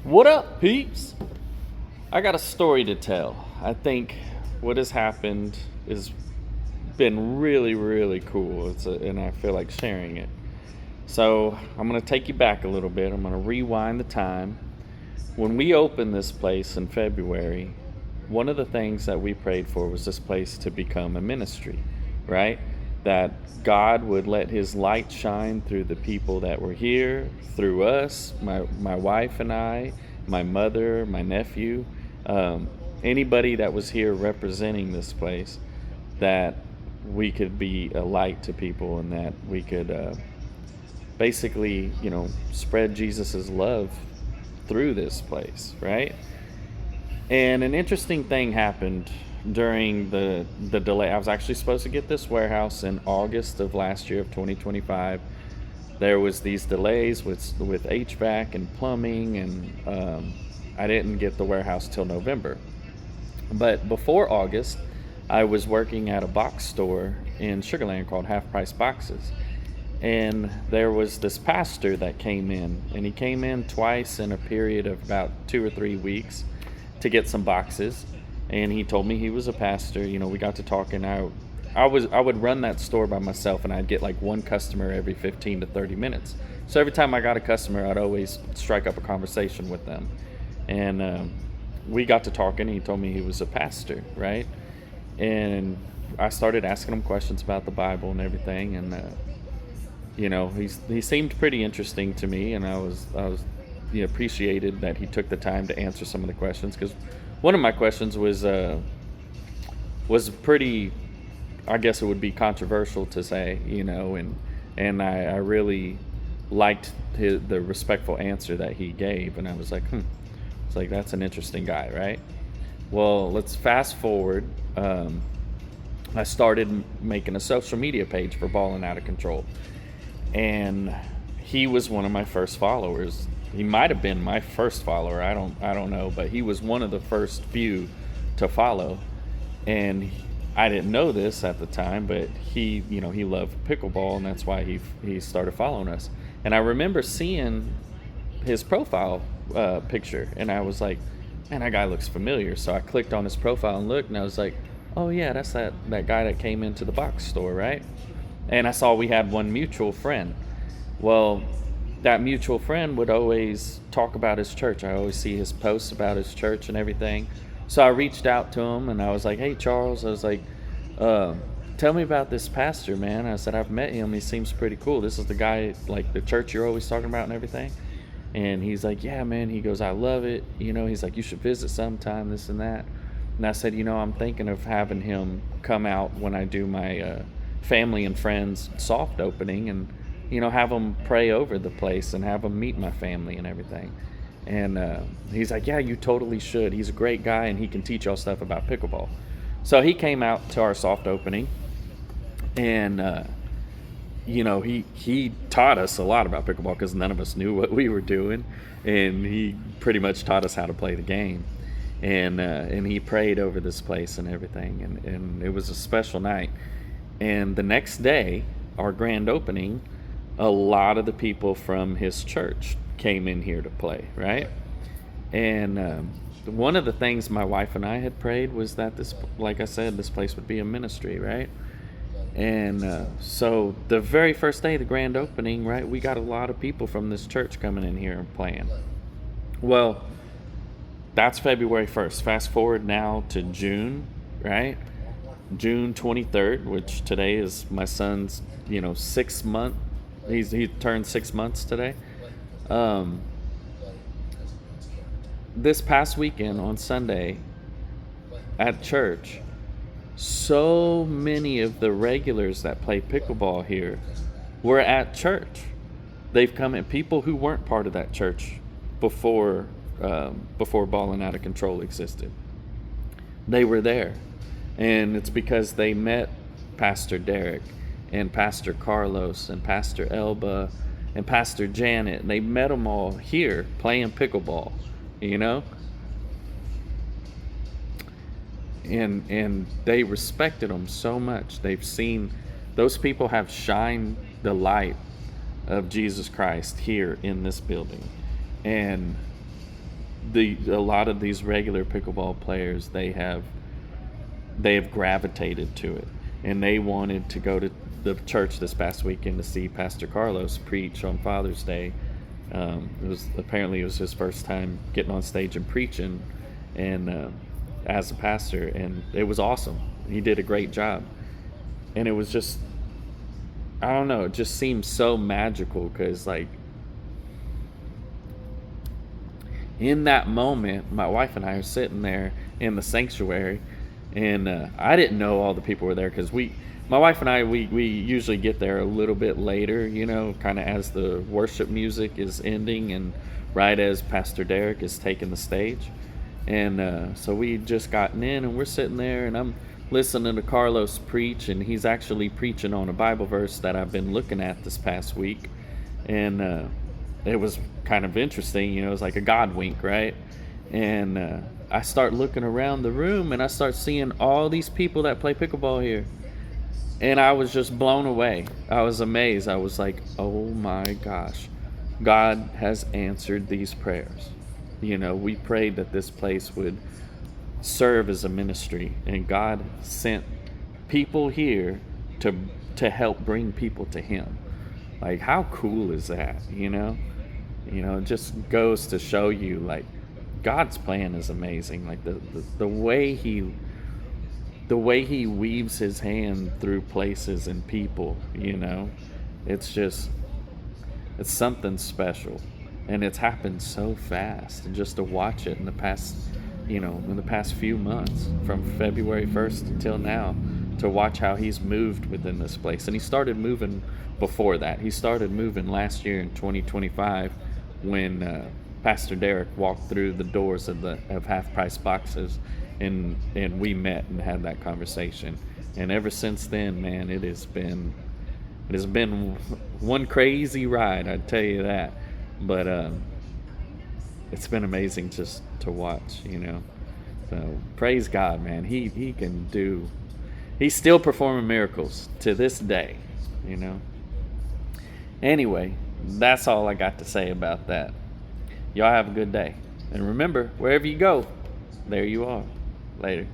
What up, peeps? I got a story to tell. I think what has happened has been really, really cool. And I feel like sharing it. So I'm going to take you back a little bit. I'm going to rewind the time. When we opened this place in February, one of the things that we prayed for was this place to become a ministry, right? That God would let his light shine through the people that were here, through us, my wife and I, my mother, my nephew, um, anybody that was here representing this place, that we could be a light to people and that we could basically, spread Jesus's love through this place, right? And an interesting thing happened during the delay. I was actually supposed to get this warehouse in August of last year of 2025. There was these delays with HVAC and plumbing, and I didn't get the warehouse till November. But before August, I was working at a box store in Sugarland called Half Price Boxes. And there was this pastor that came in, and he came in twice in a period of about 2 or 3 weeks to get some boxes. And he told me he was a pastor. We got to talking. I would run that store by myself, and I'd get like one customer every 15 to 30 minutes. So every time I got a customer, I'd always strike up a conversation with them. And we got to talking, and he told me he was a pastor, right? And I started asking him questions about the Bible and everything, and he seemed pretty interesting to me, and I was appreciated that he took the time to answer some of the questions, because one of my questions was pretty, I guess it would be controversial to say, and I really liked the respectful answer that he gave, and I was like, it's like, that's an interesting guy, right? Well, let's fast forward. I started making a social media page for Ballin' Out of Control, and he was one of my first followers. He might have been my first follower. I don't know, but he was one of the first few to follow. And I didn't know this at the time, but he loved pickleball, and that's why he started following us. And I remember seeing his profile picture, and I was like, man, that guy looks familiar. So I clicked on his profile and looked, and I was like, oh yeah, that's that guy that came into the box store, right? And I saw we had one mutual friend. Well, that mutual friend would always talk about his church. I always see his posts about his church and everything. So I reached out to him, and I was like, hey, Charles, I was like, tell me about this pastor, man. I said, I've met him. He seems pretty cool. This is the guy, like the church you're always talking about and everything. And he's like, yeah, man. He goes, I love it. He's like, you should visit sometime, this and that. And I said, I'm thinking of having him come out when I do my family and friends soft opening, and have him pray over the place and have him meet my family and everything. And he's like, yeah, you totally should. He's a great guy, and he can teach y'all stuff about pickleball. So he came out to our soft opening, and he taught us a lot about pickleball, because none of us knew what we were doing, and he pretty much taught us how to play the game. And he prayed over this place and everything, and it was a special night. And the next day, our grand opening, a lot of the people from his church came in here to play, right? And one of the things my wife and I had prayed was that this, like I said, this place would be a ministry, right? And so the very first day, the grand opening, right, we got a lot of people from this church coming in here and playing. Well, that's February 1st. Fast forward now to June, right? June 23rd, which today is my son's, 6 month. He turned 6 months today. This past weekend on Sunday at church, so many of the regulars that play pickleball here were at church. They've come in, people who weren't part of that church before Ballin' Out of Control existed. They were there, and it's because they met Pastor Derek and Pastor Carlos and Pastor Elba and Pastor Janet. They met them all here playing pickleball, and they respected them so much. They've seen, those people have shined the light of Jesus Christ here in this building. And a lot of these regular pickleball players, they have gravitated to it, and they wanted to go to the church this past weekend to see Pastor Carlos preach on Father's Day. It was his first time getting on stage and preaching, and as a pastor, and it was awesome. He did a great job, and it was just, I don't know, it just seems so magical because like in that moment, my wife and I are sitting there in the sanctuary, and I didn't know all the people were there because my wife and I, we usually get there a little bit later, kind of as the worship music is ending and right as Pastor Derek is taking the stage. And so we just gotten in, and we're sitting there, and I'm listening to Carlos preach, and he's actually preaching on a Bible verse that I've been looking at this past week. And it was kind of interesting, it was like a God wink, right? And I start looking around the room, and I start seeing all these people that play pickleball here. And I was just blown away. I was amazed. I was like, oh my gosh, God has answered these prayers. We prayed that this place would serve as a ministry, and God sent people here to help bring people to Him. Like, how cool is that? It just goes to show you, like, God's plan is amazing. Like the way He weaves His hand through places and people. It's something special, and it's happened so fast. And just to watch it in the past few months, from February 1st until now, to watch how He's moved within this place. And He started moving before that. He started moving last year in 2025 when Pastor Derek walked through the doors of Half Price Boxes, and we met and had that conversation. And ever since then, man, it has been one crazy ride, I'd tell you that. But it's been amazing just to watch, So praise God, man. He's still performing miracles to this day, Anyway, that's all I got to say about that. Y'all have a good day. And remember, wherever you go, there you are. Later.